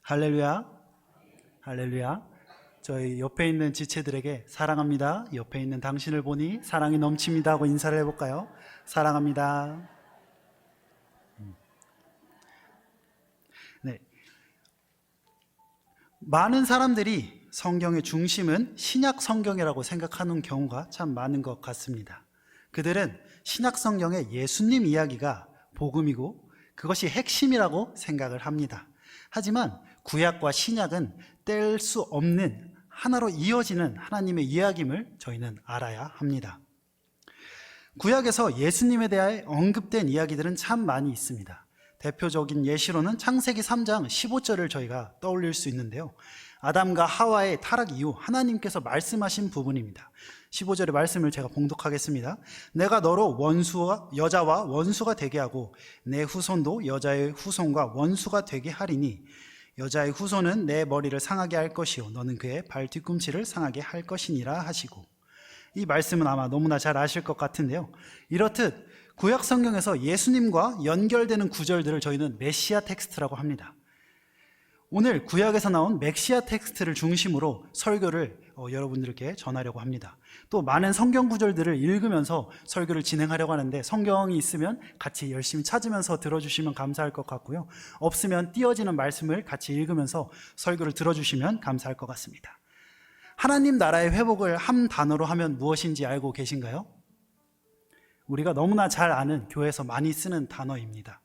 할렐루야, 할렐루야. 저희 옆에 있는 지체들에게 사랑합니다, 옆에 있는 당신을 보니 사랑이 넘칩니다 하고 인사를 해볼까요? 사랑합니다. 네. 많은 사람들이 성경의 중심은 신약 성경이라고 생각하는 경우가 참 많은 것 같습니다. 그들은 신약 성경의 예수님 이야기가 복음이고 그것이 핵심이라고 생각을 합니다. 하지만 구약과 신약은 뗄 수 없는 하나로 이어지는 하나님의 이야기임을 저희는 알아야 합니다. 구약에서 예수님에 대해 언급된 이야기들은 참 많이 있습니다. 대표적인 예시로는 창세기 3장 15절을 저희가 떠올릴 수 있는데요. 아담과 하와의 타락 이후 하나님께서 말씀하신 부분입니다. 15절의 말씀을 제가 봉독하겠습니다. 내가 너로 여자와 원수가 되게 하고 내 후손도 여자의 후손과 원수가 되게 하리니 여자의 후손은 내 머리를 상하게 할 것이요 너는 그의 발 뒤꿈치를 상하게 할 것이니라 하시고, 이 말씀은 아마 너무나 잘 아실 것 같은데요. 이렇듯 구약 성경에서 예수님과 연결되는 구절들을 저희는 메시아 텍스트라고 합니다. 오늘 구약에서 나온 메시아 텍스트를 중심으로 설교를 여러분들께 전하려고 합니다. 또 많은 성경 구절들을 읽으면서 설교를 진행하려고 하는데, 성경이 있으면 같이 열심히 찾으면서 들어주시면 감사할 것 같고요. 없으면 띄어지는 말씀을 같이 읽으면서 설교를 들어주시면 감사할 것 같습니다. 하나님 나라의 회복을 한 단어로 하면 무엇인지 알고 계신가요? 우리가 너무나 잘 아는, 교회에서 많이 쓰는 단어입니다.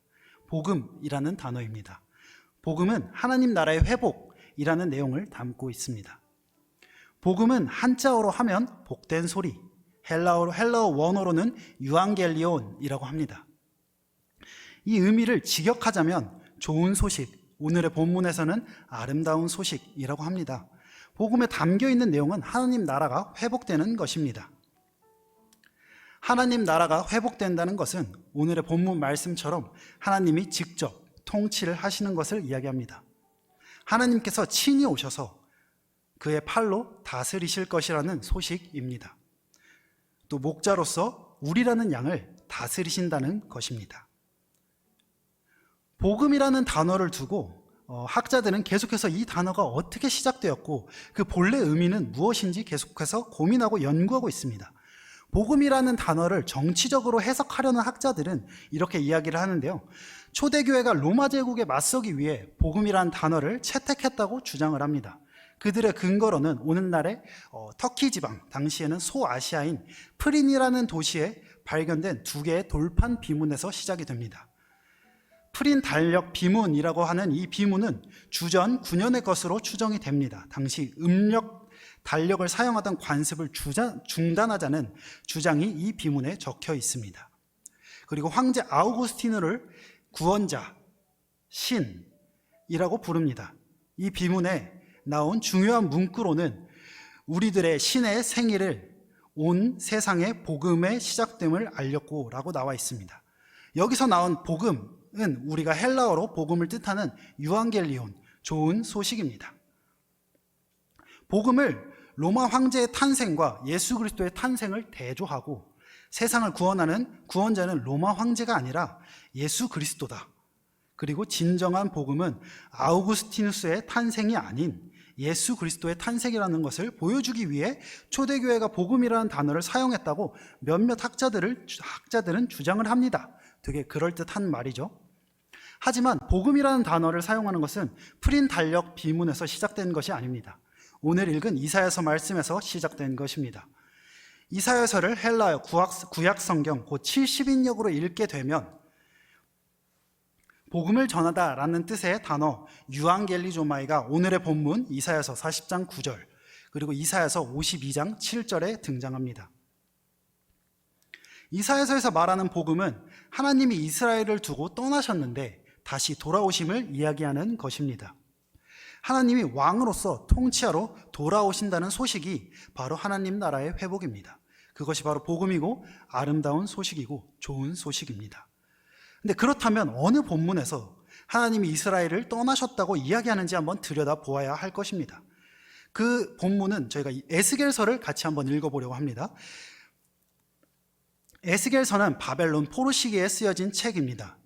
복음이라는 단어입니다. 복음은 하나님 나라의 회복이라는 내용을 담고 있습니다. 복음은 한자어로 하면 복된 소리, 헬라어 원어로는 유앙겔리온이라고 합니다. 이 의미를 직역하자면 좋은 소식, 오늘의 본문에서는 아름다운 소식이라고 합니다. 복음에 담겨 있는 내용은 하나님 나라가 회복되는 것입니다. 하나님 나라가 회복된다는 것은 오늘의 본문 말씀처럼 하나님이 직접 통치를 하시는 것을 이야기합니다. 하나님께서 친히 오셔서 그의 팔로 다스리실 것이라는 소식입니다. 또 목자로서 우리라는 양을 다스리신다는 것입니다. 복음이라는 단어를 두고 학자들은 계속해서 이 단어가 어떻게 시작되었고 그 본래 의미는 무엇인지 계속해서 고민하고 연구하고 있습니다. 복음이라는 단어를 정치적으로 해석하려는 학자들은 이렇게 이야기를 하는데요. 초대교회가 로마 제국에 맞서기 위해 복음이라는 단어를 채택했다고 주장을 합니다. 그들의 근거로는 오늘날의 터키 지방, 당시에는 소아시아인 프린이라는 도시에 발견된 두 개의 돌판 비문에서 시작이 됩니다. 프린 달력 비문이라고 하는 이 비문은 주전 9년의 것으로 추정이 됩니다. 당시 달력을 사용하던 관습을 중단하자는 주장이 이 비문에 적혀 있습니다. 그리고 황제 아우구스티누를 구원자, 신이라고 부릅니다. 이 비문에 나온 중요한 문구로는 우리들의 신의 생일을 온 세상의 복음의 시작됨을 알렸고 라고 나와 있습니다. 여기서 나온 복음은 우리가 헬라어로 복음을 뜻하는 유앙겔리온, 좋은 소식입니다. 복음을 로마 황제의 탄생과 예수 그리스도의 탄생을 대조하고 세상을 구원하는 구원자는 로마 황제가 아니라 예수 그리스도다. 그리고 진정한 복음은 아우구스티누스의 탄생이 아닌 예수 그리스도의 탄생이라는 것을 보여주기 위해 초대교회가 복음이라는 단어를 사용했다고 몇몇 학자들은 주장을 합니다. 되게 그럴듯한 말이죠. 하지만 복음이라는 단어를 사용하는 것은 프린 달력 비문에서 시작된 것이 아닙니다. 오늘 읽은 이사야서 말씀에서 시작된 것입니다. 이사야서를 헬라어 구약 성경 곧 70인역으로 읽게 되면 복음을 전하다라는 뜻의 단어 유앙겔리조마이가 오늘의 본문 이사야서 40장 9절 그리고 이사야서 52장 7절에 등장합니다. 이사야서에서 말하는 복음은 하나님이 이스라엘을 두고 떠나셨는데 다시 돌아오심을 이야기하는 것입니다. 하나님이 왕으로서 통치하러 돌아오신다는 소식이 바로 하나님 나라의 회복입니다. 그것이 바로 복음이고 아름다운 소식이고 좋은 소식입니다. 근데 그렇다면 어느 본문에서 하나님이 이스라엘을 떠나셨다고 이야기하는지 한번 들여다보아야 할 것입니다. 그 본문은 저희가 에스겔서를 같이 한번 읽어보려고 합니다. 에스겔서는 바벨론 포로 시기에 쓰여진 책입니다.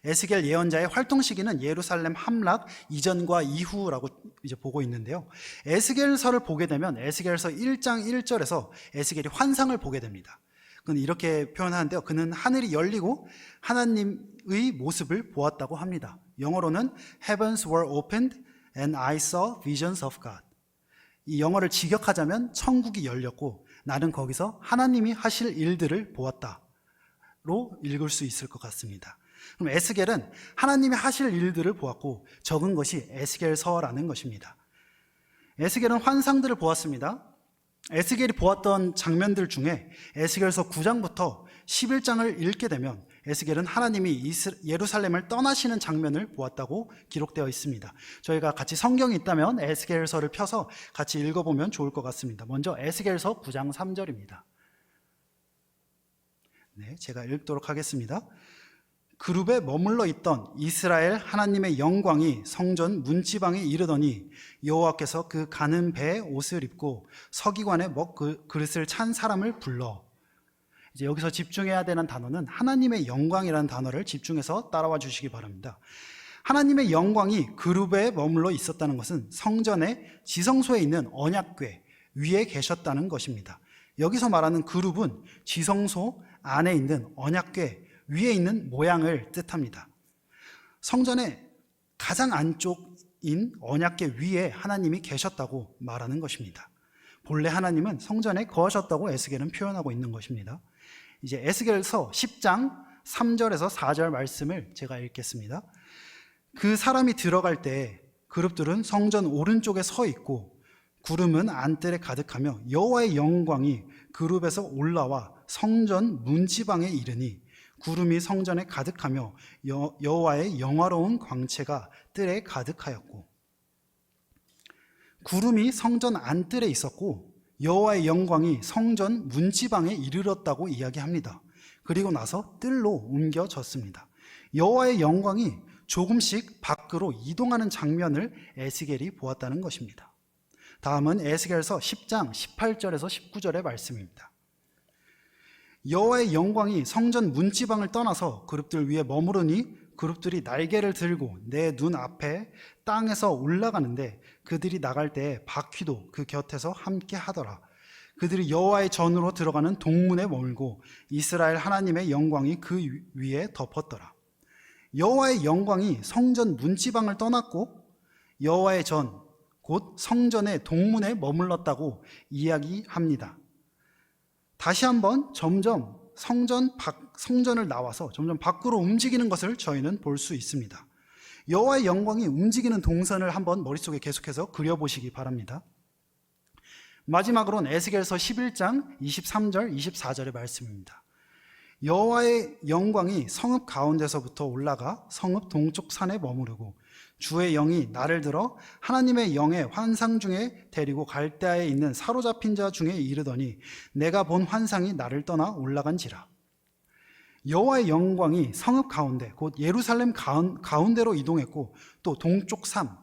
에스겔 예언자의 활동 시기는 예루살렘 함락 이전과 이후라고 이제 보고 있는데요. 에스겔서를 보게 되면 에스겔서 1장 1절에서 에스겔이 환상을 보게 됩니다. 그는 이렇게 표현하는데요. 그는 하늘이 열리고 하나님의 모습을 보았다고 합니다. 영어로는 Heavens were opened and I saw visions of God. 이 영어를 직역하자면 천국이 열렸고 나는 거기서 하나님이 하실 일들을 보았다로 읽을 수 있을 것 같습니다. 그럼 에스겔은 하나님이 하실 일들을 보았고 적은 것이 에스겔서라는 것입니다. 에스겔은 환상들을 보았습니다. 에스겔이 보았던 장면들 중에 에스겔서 9장부터 11장을 읽게 되면 에스겔은 하나님이 예루살렘을 떠나시는 장면을 보았다고 기록되어 있습니다. 저희가 같이 성경이 있다면 에스겔서를 펴서 같이 읽어보면 좋을 것 같습니다. 먼저 에스겔서 9장 3절입니다. 네, 제가 읽도록 하겠습니다. 그룹에 머물러 있던 이스라엘 하나님의 영광이 성전 문지방에 이르더니 여호와께서 그 가는 배에 옷을 입고 서기관에 그릇을 찬 사람을 불러. 이제 여기서 집중해야 되는 단어는 하나님의 영광이라는 단어를 집중해서 따라와 주시기 바랍니다. 하나님의 영광이 그룹에 머물러 있었다는 것은 성전의 지성소에 있는 언약궤 위에 계셨다는 것입니다. 여기서 말하는 그룹은 지성소 안에 있는 언약궤 위에 있는 모양을 뜻합니다. 성전의 가장 안쪽인 언약궤 위에 하나님이 계셨다고 말하는 것입니다. 본래 하나님은 성전에 거하셨다고 에스겔은 표현하고 있는 것입니다. 이제 에스겔서 10장 3절에서 4절 말씀을 제가 읽겠습니다. 그 사람이 들어갈 때 그룹들은 성전 오른쪽에 서 있고 구름은 안뜰에 가득하며 여호와의 영광이 그룹에서 올라와 성전 문지방에 이르니 구름이 성전에 가득하며 여호와의 영화로운 광채가 뜰에 가득하였고, 구름이 성전 안뜰에 있었고 여호와의 영광이 성전 문지방에 이르렀다고 이야기합니다. 그리고 나서 뜰로 옮겨졌습니다. 여호와의 영광이 조금씩 밖으로 이동하는 장면을 에스겔이 보았다는 것입니다. 다음은 에스겔서 10장 18절에서 19절의 말씀입니다. 여호와의 영광이 성전 문지방을 떠나서 그룹들 위에 머무르니 그룹들이 날개를 들고 내 눈 앞에 땅에서 올라가는데 그들이 나갈 때 바퀴도 그 곁에서 함께 하더라. 그들이 여호와의 전으로 들어가는 동문에 머물고 이스라엘 하나님의 영광이 그 위에 덮었더라. 여호와의 영광이 성전 문지방을 떠났고 여호와의 전, 곧 성전의 동문에 머물렀다고 이야기합니다. 다시 한번 점점 성전을 나와서 점점 밖으로 움직이는 것을 저희는 볼 수 있습니다. 여호와의 영광이 움직이는 동선을 한번 머릿속에 계속해서 그려보시기 바랍니다. 마지막으로는 에스겔서 11장 23절 24절의 말씀입니다. 여호와의 영광이 성읍 가운데서부터 올라가 성읍 동쪽 산에 머무르고 주의 영이 나를 들어 하나님의 영의 환상 중에 데리고 갈대아에 있는 사로잡힌 자 중에 이르더니 내가 본 환상이 나를 떠나 올라간지라. 여호와의 영광이 성읍 가운데 곧 예루살렘 가운데로 이동했고 또 동쪽 산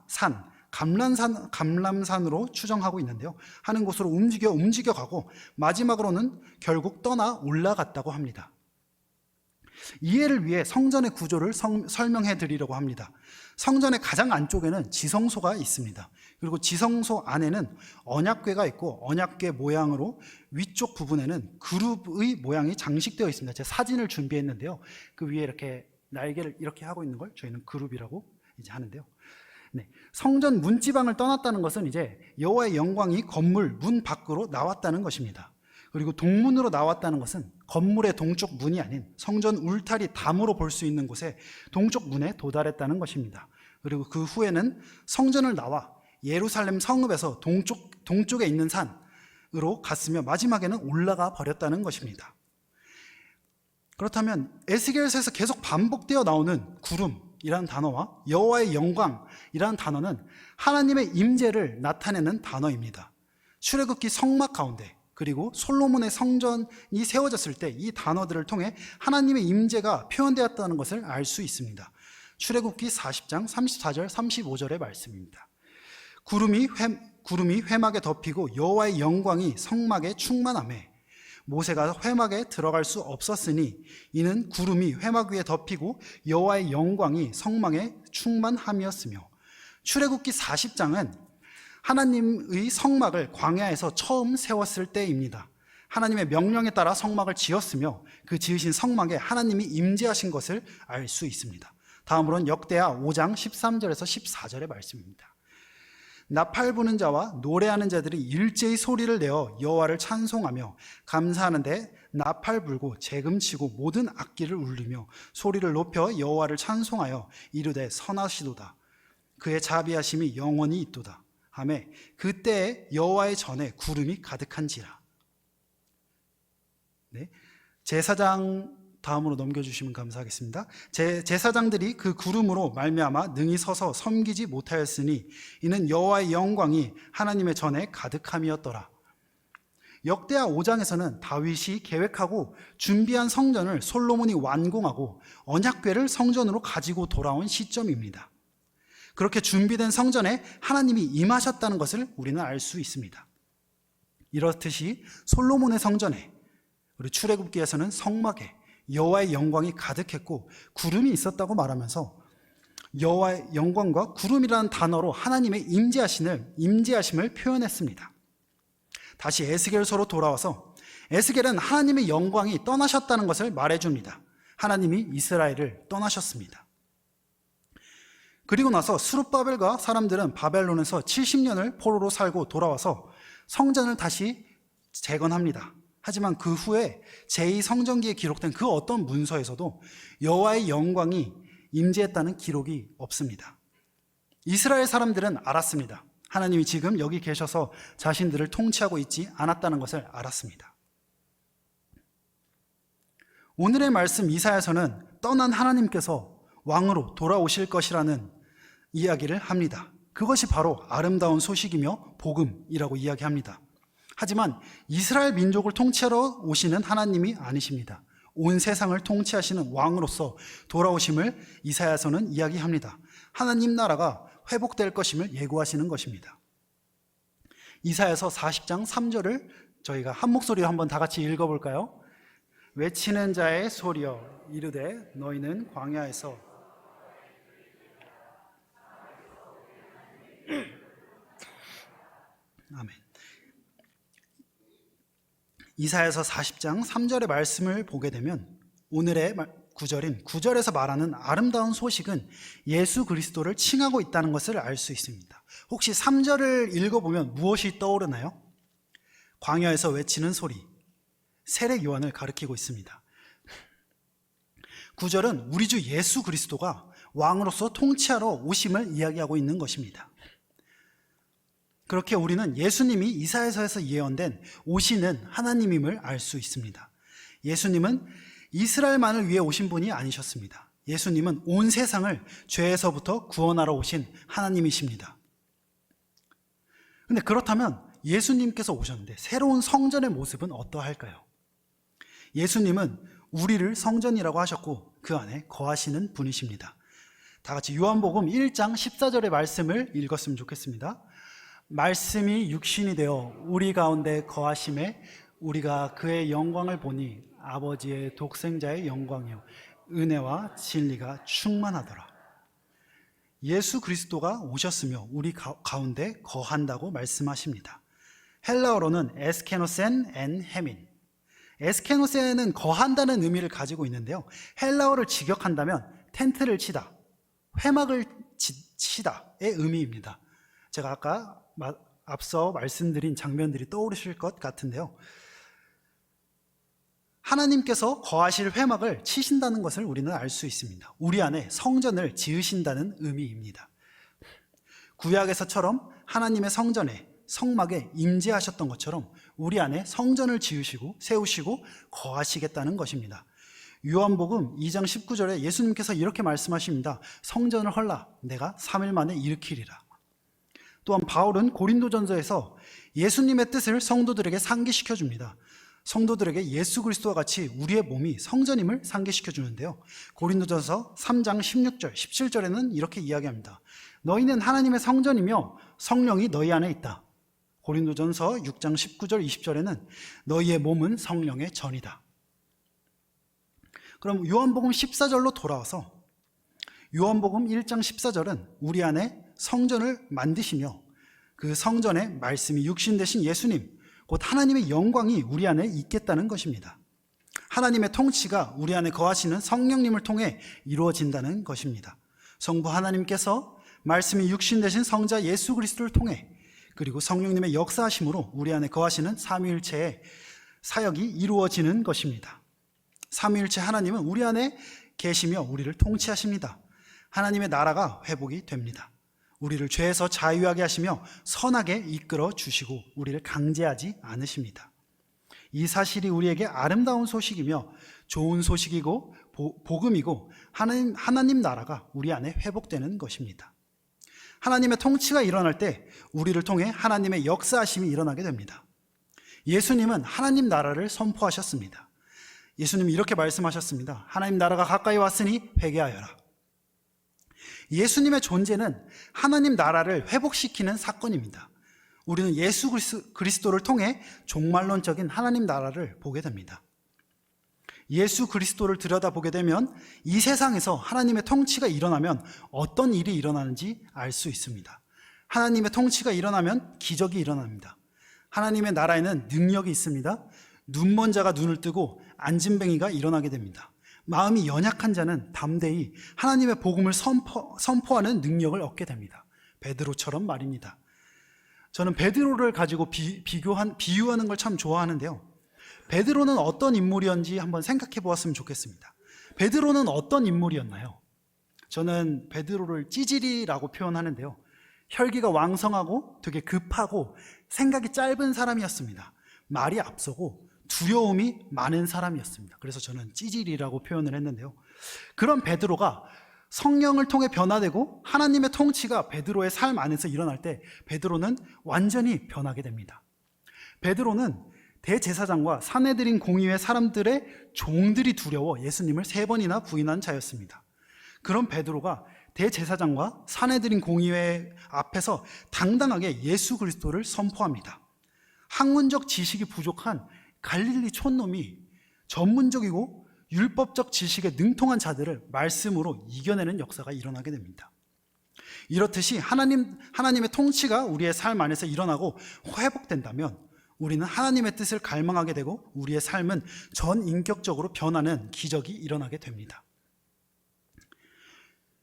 감람산으로 추정하고 있는데요. 하는 곳으로 움직여가고 마지막으로는 결국 떠나 올라갔다고 합니다. 이해를 위해 성전의 구조를 설명해 드리려고 합니다. 성전의 가장 안쪽에는 지성소가 있습니다. 그리고 지성소 안에는 언약궤가 있고 언약궤 모양으로 위쪽 부분에는 그룹의 모양이 장식되어 있습니다. 제가 사진을 준비했는데요. 그 위에 이렇게 날개를 이렇게 하고 있는 걸 저희는 그룹이라고 이제 하는데요. 네, 성전 문지방을 떠났다는 것은 이제 여호와의 영광이 건물 문 밖으로 나왔다는 것입니다. 그리고 동문으로 나왔다는 것은 건물의 동쪽 문이 아닌 성전 울타리 담으로 볼 수 있는 곳에 동쪽 문에 도달했다는 것입니다. 그리고 그 후에는 성전을 나와 예루살렘 성읍에서 동쪽에 있는 산으로 갔으며 마지막에는 올라가 버렸다는 것입니다. 그렇다면 에스겔서에서 계속 반복되어 나오는 구름이라는 단어와 여호와의 영광이라는 단어는 하나님의 임재를 나타내는 단어입니다. 출애굽기 성막 가운데 그리고 솔로몬의 성전이 세워졌을 때 이 단어들을 통해 하나님의 임재가 표현되었다는 것을 알 수 있습니다. 출애굽기 40장 34절 35절의 말씀입니다. 구름이 회막에 덮이고 여호와의 영광이 성막에 충만하매 모세가 회막에 들어갈 수 없었으니 이는 구름이 회막 위에 덮이고 여호와의 영광이 성막에 충만함이었으며, 출애굽기 40장은 하나님의 성막을 광야에서 처음 세웠을 때입니다. 하나님의 명령에 따라 성막을 지었으며 그 지으신 성막에 하나님이 임재하신 것을 알 수 있습니다. 다음으로는 역대하 5장 13절에서 14절의 말씀입니다. 나팔 부는 자와 노래하는 자들이 일제히 소리를 내어 여호와를 찬송하며 감사하는데 나팔 불고 재금 치고 모든 악기를 울리며 소리를 높여 여호와를 찬송하여 이르되 선하시도다. 그의 자비하심이 영원히 있도다 하매 그때에 여호와의 전에 구름이 가득한지라. 네, 제사장 다음으로 넘겨주시면 감사하겠습니다. 제사장들이 그 구름으로 말미암아 능히 서서 섬기지 못하였으니 이는 여호와의 영광이 하나님의 전에 가득함이었더라. 역대하 5장에서는 다윗이 계획하고 준비한 성전을 솔로몬이 완공하고 언약궤를 성전으로 가지고 돌아온 시점입니다. 그렇게 준비된 성전에 하나님이 임하셨다는 것을 우리는 알 수 있습니다. 이렇듯이 솔로몬의 성전에, 우리 출애굽기에서는 성막에 여호와의 영광이 가득했고 구름이 있었다고 말하면서 여호와의 영광과 구름이라는 단어로 하나님의 임재하심을 표현했습니다. 다시 에스겔서로 돌아와서 에스겔은 하나님의 영광이 떠나셨다는 것을 말해줍니다. 하나님이 이스라엘을 떠나셨습니다. 그리고 나서 스룹바벨과 사람들은 바벨론에서 70년을 포로로 살고 돌아와서 성전을 다시 재건합니다. 하지만 그 후에 제2성전기에 기록된 그 어떤 문서에서도 여호와의 영광이 임재했다는 기록이 없습니다. 이스라엘 사람들은 알았습니다. 하나님이 지금 여기 계셔서 자신들을 통치하고 있지 않았다는 것을 알았습니다. 오늘의 말씀 이사야서는 떠난 하나님께서 왕으로 돌아오실 것이라는 이야기를 합니다. 그것이 바로 아름다운 소식이며 복음이라고 이야기합니다. 하지만 이스라엘 민족을 통치하러 오시는 하나님이 아니십니다. 온 세상을 통치하시는 왕으로서 돌아오심을 이사야서는 이야기합니다. 하나님 나라가 회복될 것임을 예고하시는 것입니다. 이사야서 40장 3절을 저희가 한 목소리로 한번 다 같이 읽어볼까요? 외치는 자의 소리여 이르되 너희는 광야에서 아멘. 이사야서 40장 3절의 말씀을 보게 되면 오늘의 구절인 9절에서 말하는 아름다운 소식은 예수 그리스도를 칭하고 있다는 것을 알 수 있습니다. 혹시 3절을 읽어보면 무엇이 떠오르나요? 광야에서 외치는 소리, 세례 요한을 가리키고 있습니다. 9절은 우리 주 예수 그리스도가 왕으로서 통치하러 오심을 이야기하고 있는 것입니다. 그렇게 우리는 예수님이 이사야서에서 예언된 오시는 하나님임을 알 수 있습니다. 예수님은 이스라엘만을 위해 오신 분이 아니셨습니다. 예수님은 온 세상을 죄에서부터 구원하러 오신 하나님이십니다. 그런데 그렇다면 예수님께서 오셨는데 새로운 성전의 모습은 어떠할까요? 예수님은 우리를 성전이라고 하셨고 그 안에 거하시는 분이십니다. 다 같이 요한복음 1장 14절의 말씀을 읽었으면 좋겠습니다. 말씀이 육신이 되어 우리 가운데 거하심에 우리가 그의 영광을 보니 아버지의 독생자의 영광이요 은혜와 진리가 충만하더라. 예수 그리스도가 오셨으며 우리 가운데 거한다고 말씀하십니다. 헬라어로는 에스케노센 엔 헤민, 에스케노센은 거한다는 의미를 가지고 있는데요, 헬라어를 직역한다면 텐트를 치다, 회막을 치다의 의미입니다. 제가 아까 앞서 말씀드린 장면들이 떠오르실 것 같은데요, 하나님께서 거하실 회막을 치신다는 것을 우리는 알 수 있습니다. 우리 안에 성전을 지으신다는 의미입니다. 구약에서처럼 하나님의 성전에, 성막에 임재하셨던 것처럼 우리 안에 성전을 지으시고 세우시고 거하시겠다는 것입니다. 요한복음 2장 19절에 예수님께서 이렇게 말씀하십니다. 성전을 헐라 내가 3일 만에 일으키리라. 또한 바울은 고린도전서에서 예수님의 뜻을 성도들에게 상기시켜 줍니다. 성도들에게 예수 그리스도와 같이 우리의 몸이 성전임을 상기시켜 주는데요, 고린도전서 3장 16절, 17절에는 이렇게 이야기합니다. 너희는 하나님의 성전이며 성령이 너희 안에 있다. 고린도전서 6장 19절 20절에는 너희의 몸은 성령의 전이다. 그럼 요한복음 14절로 돌아와서 요한복음 1장 14절은 우리 안에 성전을 만드시며 그 성전에 말씀이 육신 되신 예수님, 곧 하나님의 영광이 우리 안에 있겠다는 것입니다. 하나님의 통치가 우리 안에 거하시는 성령님을 통해 이루어진다는 것입니다. 성부 하나님께서 말씀이 육신 되신 성자 예수 그리스도를 통해 그리고 성령님의 역사하심으로 우리 안에 거하시는 삼위일체의 사역이 이루어지는 것입니다. 삼위일체 하나님은 우리 안에 계시며 우리를 통치하십니다. 하나님의 나라가 회복이 됩니다. 우리를 죄에서 자유하게 하시며 선하게 이끌어 주시고 우리를 강제하지 않으십니다. 이 사실이 우리에게 아름다운 소식이며 좋은 소식이고 복음이고 하나님 나라가 우리 안에 회복되는 것입니다. 하나님의 통치가 일어날 때 우리를 통해 하나님의 역사하심이 일어나게 됩니다. 예수님은 하나님 나라를 선포하셨습니다. 예수님이 이렇게 말씀하셨습니다. 하나님 나라가 가까이 왔으니 회개하여라. 예수님의 존재는 하나님 나라를 회복시키는 사건입니다. 우리는 예수 그리스도를 통해 종말론적인 하나님 나라를 보게 됩니다. 예수 그리스도를 들여다보게 되면 이 세상에서 하나님의 통치가 일어나면 어떤 일이 일어나는지 알 수 있습니다. 하나님의 통치가 일어나면 기적이 일어납니다. 하나님의 나라에는 능력이 있습니다. 눈먼 자가 눈을 뜨고 안진뱅이가 일어나게 됩니다. 마음이 연약한 자는 담대히 하나님의 복음을 선포하는 능력을 얻게 됩니다. 베드로처럼 말입니다. 저는 베드로를 가지고 비유하는 걸 참 좋아하는데요. 베드로는 어떤 인물이었는지 한번 생각해 보았으면 좋겠습니다. 베드로는 어떤 인물이었나요? 저는 베드로를 찌질이라고 표현하는데요. 혈기가 왕성하고 되게 급하고 생각이 짧은 사람이었습니다. 말이 앞서고 두려움이 많은 사람이었습니다. 그래서 저는 찌질이라고 표현을 했는데요. 그런 베드로가 성령을 통해 변화되고 하나님의 통치가 베드로의 삶 안에서 일어날 때 베드로는 완전히 변하게 됩니다. 베드로는 대제사장과 산헤드린 공의회 사람들의 종들이 두려워 예수님을 3번이나 부인한 자였습니다. 그런 베드로가 대제사장과 산헤드린 공의회 앞에서 당당하게 예수 그리스도를 선포합니다. 학문적 지식이 부족한 갈릴리 촌놈이 전문적이고 율법적 지식에 능통한 자들을 말씀으로 이겨내는 역사가 일어나게 됩니다. 이렇듯이 하나님의 통치가 우리의 삶 안에서 일어나고 회복된다면 우리는 하나님의 뜻을 갈망하게 되고 우리의 삶은 전인격적으로 변하는 기적이 일어나게 됩니다.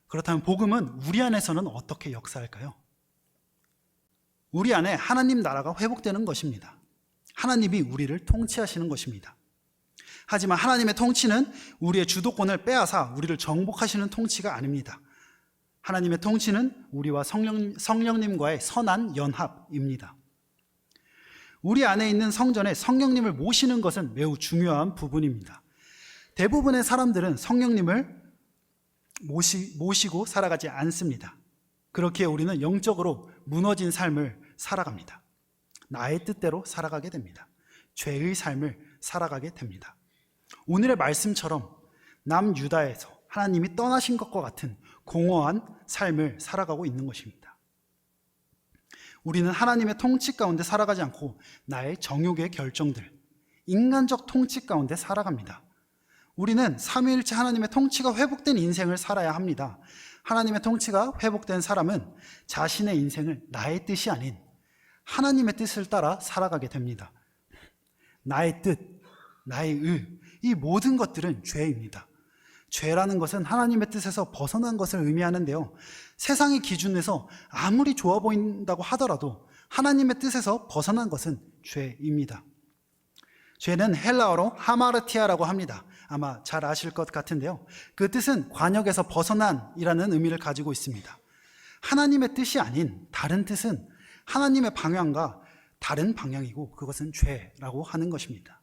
그렇다면 복음은 우리 안에서는 어떻게 역사할까요? 우리 안에 하나님 나라가 회복되는 것입니다. 하나님이 우리를 통치하시는 것입니다. 하지만 하나님의 통치는 우리의 주도권을 빼앗아 우리를 정복하시는 통치가 아닙니다. 하나님의 통치는 우리와 성령님과의 선한 연합입니다. 우리 안에 있는 성전에 성령님을 모시는 것은 매우 중요한 부분입니다. 대부분의 사람들은 성령님을 모시고 살아가지 않습니다. 그렇기에 우리는 영적으로 무너진 삶을 살아갑니다. 나의 뜻대로 살아가게 됩니다. 죄의 삶을 살아가게 됩니다. 오늘의 말씀처럼 남유다에서 하나님이 떠나신 것과 같은 공허한 삶을 살아가고 있는 것입니다. 우리는 하나님의 통치 가운데 살아가지 않고 나의 정욕의 결정들, 인간적 통치 가운데 살아갑니다. 우리는 삼위일체 하나님의 통치가 회복된 인생을 살아야 합니다. 하나님의 통치가 회복된 사람은 자신의 인생을 나의 뜻이 아닌 하나님의 뜻을 따라 살아가게 됩니다. 나의 뜻, 나의 의, 이 모든 것들은 죄입니다. 죄라는 것은 하나님의 뜻에서 벗어난 것을 의미하는데요. 세상의 기준에서 아무리 좋아 보인다고 하더라도 하나님의 뜻에서 벗어난 것은 죄입니다. 죄는 헬라어로 하마르티아라고 합니다. 아마 잘 아실 것 같은데요. 그 뜻은 관역에서 벗어난이라는 의미를 가지고 있습니다. 하나님의 뜻이 아닌 다른 뜻은 하나님의 방향과 다른 방향이고 그것은 죄라고 하는 것입니다.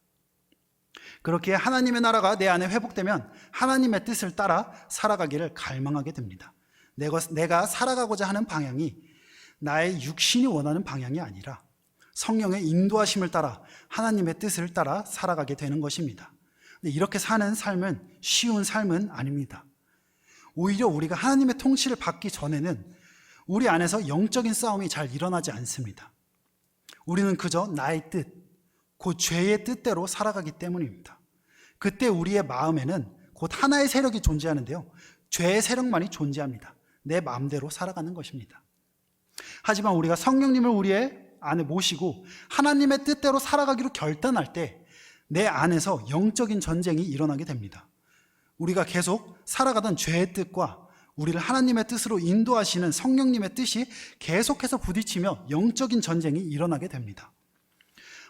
그렇게 하나님의 나라가 내 안에 회복되면 하나님의 뜻을 따라 살아가기를 갈망하게 됩니다. 내가 살아가고자 하는 방향이 나의 육신이 원하는 방향이 아니라 성령의 인도하심을 따라 하나님의 뜻을 따라 살아가게 되는 것입니다. 근데 이렇게 사는 삶은 쉬운 삶은 아닙니다. 오히려 우리가 하나님의 통치를 받기 전에는 우리 안에서 영적인 싸움이 잘 일어나지 않습니다. 우리는 그저 나의 뜻, 곧 죄의 뜻대로 살아가기 때문입니다. 그때 우리의 마음에는 곧 하나의 세력이 존재하는데요, 죄의 세력만이 존재합니다. 내 마음대로 살아가는 것입니다. 하지만 우리가 성령님을 우리의 안에 모시고 하나님의 뜻대로 살아가기로 결단할 때 내 안에서 영적인 전쟁이 일어나게 됩니다. 우리가 계속 살아가던 죄의 뜻과 우리를 하나님의 뜻으로 인도하시는 성령님의 뜻이 계속해서 부딪히며 영적인 전쟁이 일어나게 됩니다.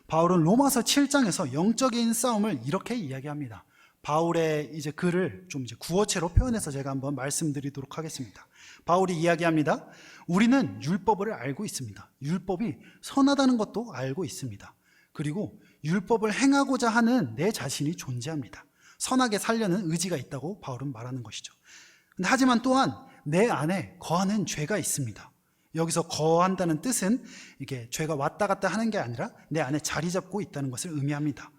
바울은 로마서 7장에서 영적인 싸움을 이렇게 이야기합니다. 바울의 이제 글을 좀 이제 구어체로 표현해서 제가 한번 말씀드리도록 하겠습니다. 바울이 이야기합니다. 우리는 율법을 알고 있습니다. 율법이 선하다는 것도 알고 있습니다. 그리고 율법을 행하고자 하는 내 자신이 존재합니다. 선하게 살려는 의지가 있다고 바울은 말하는 것이죠. 하지만 또한 내 안에 거하는 죄가 있습니다. 여기서 거한다는 뜻은 이게 죄가 왔다 갔다 하는 게 아니라 내 안에 자리 잡고 있다는 것을 의미합니다.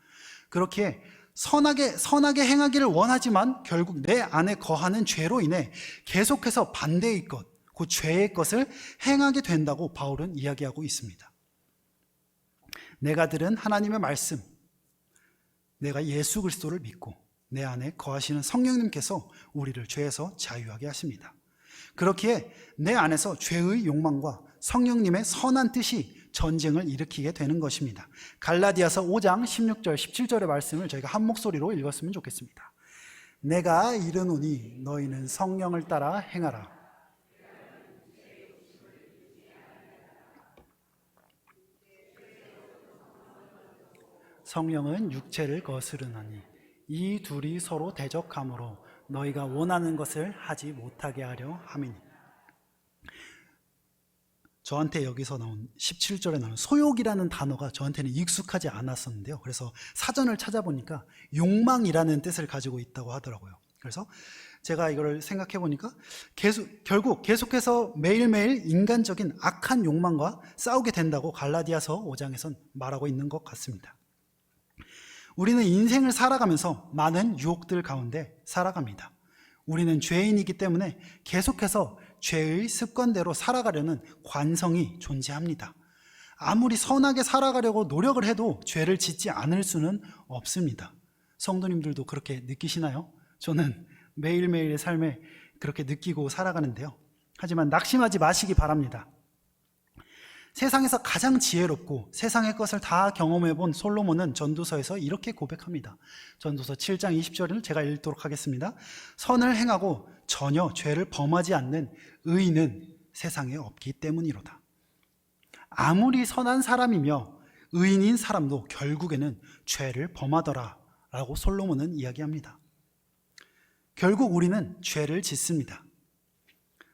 그렇게 선하게 행하기를 원하지만 결국 내 안에 거하는 죄로 인해 계속해서 반대의 것, 그 죄의 것을 행하게 된다고 바울은 이야기하고 있습니다. 내가 들은 하나님의 말씀, 내가 예수 그리스도를 믿고 내 안에 거하시는 성령님께서 우리를 죄에서 자유하게 하십니다. 그렇기에 내 안에서 죄의 욕망과 성령님의 선한 뜻이 전쟁을 일으키게 되는 것입니다. 갈라디아서 5장 16절 17절의 말씀을 저희가 한 목소리로 읽었으면 좋겠습니다. 내가 이르노니 너희는 성령을 따라 행하라. 성령은 육체를 거스르나니 이 둘이 서로 대적하므로 너희가 원하는 것을 하지 못하게 하려 함이니. 저한테 여기서 나온 17절에 나온 소욕이라는 단어가 저한테는 익숙하지 않았었는데요. 그래서 사전을 찾아보니까 욕망이라는 뜻을 가지고 있다고 하더라고요. 그래서 제가 이걸 생각해 보니까 결국 계속해서 매일매일 인간적인 악한 욕망과 싸우게 된다고 갈라디아서 5장에선 말하고 있는 것 같습니다. 우리는 인생을 살아가면서 많은 유혹들 가운데 살아갑니다. 우리는 죄인이기 때문에 계속해서 죄의 습관대로 살아가려는 관성이 존재합니다. 아무리 선하게 살아가려고 노력을 해도 죄를 짓지 않을 수는 없습니다. 성도님들도 그렇게 느끼시나요? 저는 매일매일의 삶에 그렇게 느끼고 살아가는데요. 하지만 낙심하지 마시기 바랍니다. 세상에서 가장 지혜롭고 세상의 것을 다 경험해 본 솔로몬은 전도서에서 이렇게 고백합니다. 전도서 7장 20절을 제가 읽도록 하겠습니다. 선을 행하고 전혀 죄를 범하지 않는 의인은 세상에 없기 때문이로다. 아무리 선한 사람이며 의인인 사람도 결국에는 죄를 범하더라 라고 솔로몬은 이야기합니다. 결국 우리는 죄를 짓습니다.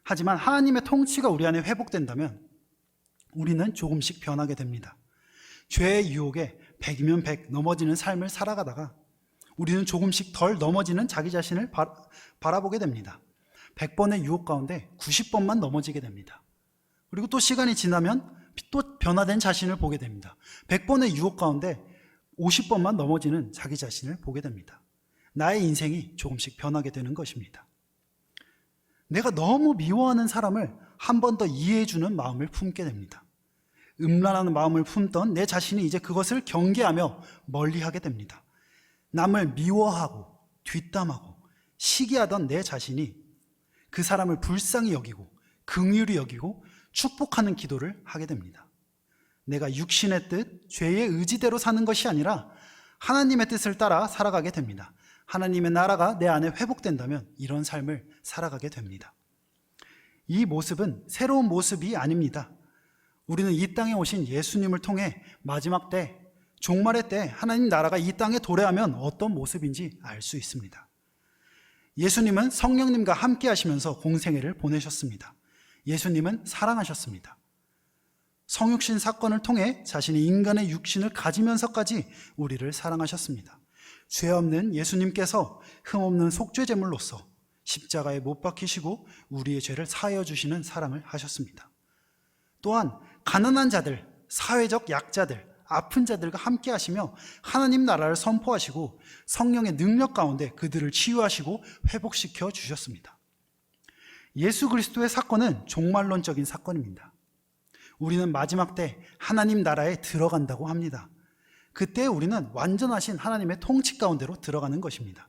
하지만 하나님의 통치가 우리 안에 회복된다면 우리는 조금씩 변하게 됩니다. 죄의 유혹에 100이면 100 넘어지는 삶을 살아가다가 우리는 조금씩 덜 넘어지는 자기 자신을 바라보게 됩니다. 100번의 유혹 가운데 90번만 넘어지게 됩니다. 그리고 또 시간이 지나면 또 변화된 자신을 보게 됩니다. 100번의 유혹 가운데 50번만 넘어지는 자기 자신을 보게 됩니다. 나의 인생이 조금씩 변하게 되는 것입니다. 내가 너무 미워하는 사람을 한 번 더 이해해주는 마음을 품게 됩니다. 음란한 마음을 품던 내 자신이 이제 그것을 경계하며 멀리하게 됩니다. 남을 미워하고 뒷담하고 시기하던 내 자신이 그 사람을 불쌍히 여기고 긍휼히 여기고 축복하는 기도를 하게 됩니다. 내가 육신의 뜻, 죄의 의지대로 사는 것이 아니라 하나님의 뜻을 따라 살아가게 됩니다. 하나님의 나라가 내 안에 회복된다면 이런 삶을 살아가게 됩니다. 이 모습은 새로운 모습이 아닙니다. 우리는 이 땅에 오신 예수님을 통해 마지막 때, 종말의 때 하나님 나라가 이 땅에 도래하면 어떤 모습인지 알 수 있습니다. 예수님은 성령님과 함께 하시면서 공생애를 보내셨습니다. 예수님은 사랑하셨습니다. 성육신 사건을 통해 자신이 인간의 육신을 가지면서까지 우리를 사랑하셨습니다. 죄 없는 예수님께서 흠없는 속죄제물로서 십자가에 못 박히시고 우리의 죄를 사하여 주시는 사랑을 하셨습니다. 또한 가난한 자들, 사회적 약자들, 아픈 자들과 함께 하시며 하나님 나라를 선포하시고 성령의 능력 가운데 그들을 치유하시고 회복시켜 주셨습니다. 예수 그리스도의 사건은 종말론적인 사건입니다. 우리는 마지막 때 하나님 나라에 들어간다고 합니다. 그때 우리는 완전하신 하나님의 통치 가운데로 들어가는 것입니다.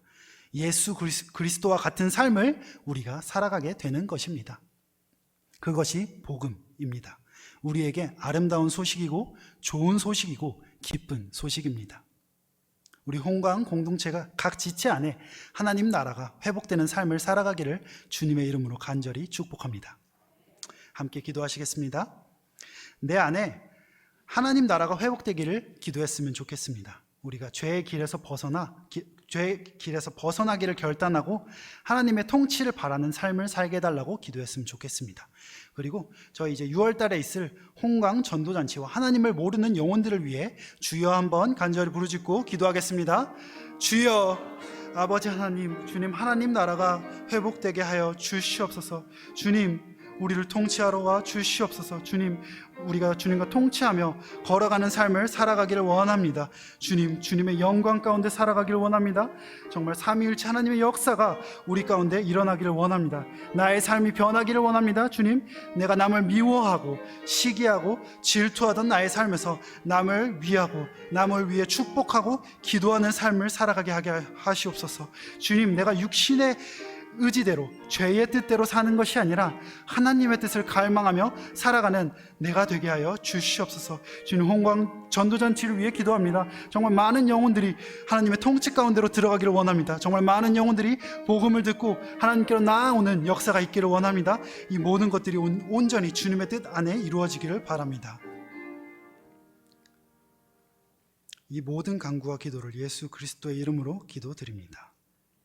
예수 그리스도와 같은 삶을 우리가 살아가게 되는 것입니다. 그것이 복음입니다. 우리에게 아름다운 소식이고 좋은 소식이고 기쁜 소식입니다. 우리 홍강 공동체가 각 지체 안에 하나님 나라가 회복되는 삶을 살아가기를 주님의 이름으로 간절히 축복합니다. 함께 기도하시겠습니다. 내 안에 하나님 나라가 회복되기를 기도했으면 좋겠습니다. 우리가 죄의 길에서 벗어나기를 결단하고 하나님의 통치를 바라는 삶을 살게 해달라고 기도했으면 좋겠습니다. 그리고 저희 이제 6월 달에 있을 홍강 전도잔치와 하나님을 모르는 영혼들을 위해 주여 한번 간절히 부르짖고 기도하겠습니다. 주여, 아버지 하나님, 주님 하나님 나라가 회복되게 하여 주시옵소서. 주님, 우리를 통치하러 와 주시옵소서. 주님, 우리가 주님과 통치하며 걸어가는 삶을 살아가기를 원합니다. 주님, 주님의 영광 가운데 살아가기를 원합니다. 정말 삼위일체 하나님의 역사가 우리 가운데 일어나기를 원합니다. 나의 삶이 변하기를 원합니다. 주님, 내가 남을 미워하고 시기하고 질투하던 나의 삶에서 남을 위하고 남을 위해 축복하고 기도하는 삶을 살아가게 하게 하시옵소서. 주님, 내가 육신의 의지대로 죄의 뜻대로 사는 것이 아니라 하나님의 뜻을 갈망하며 살아가는 내가 되게 하여 주시옵소서. 주님, 홍광 전도잔치를 위해 기도합니다. 정말 많은 영혼들이 하나님의 통치 가운데로 들어가기를 원합니다. 정말 많은 영혼들이 복음을 듣고 하나님께로 나아오는 역사가 있기를 원합니다. 이 모든 것들이 온전히 주님의 뜻 안에 이루어지기를 바랍니다. 이 모든 간구와 기도를 예수 그리스도의 이름으로 기도드립니다.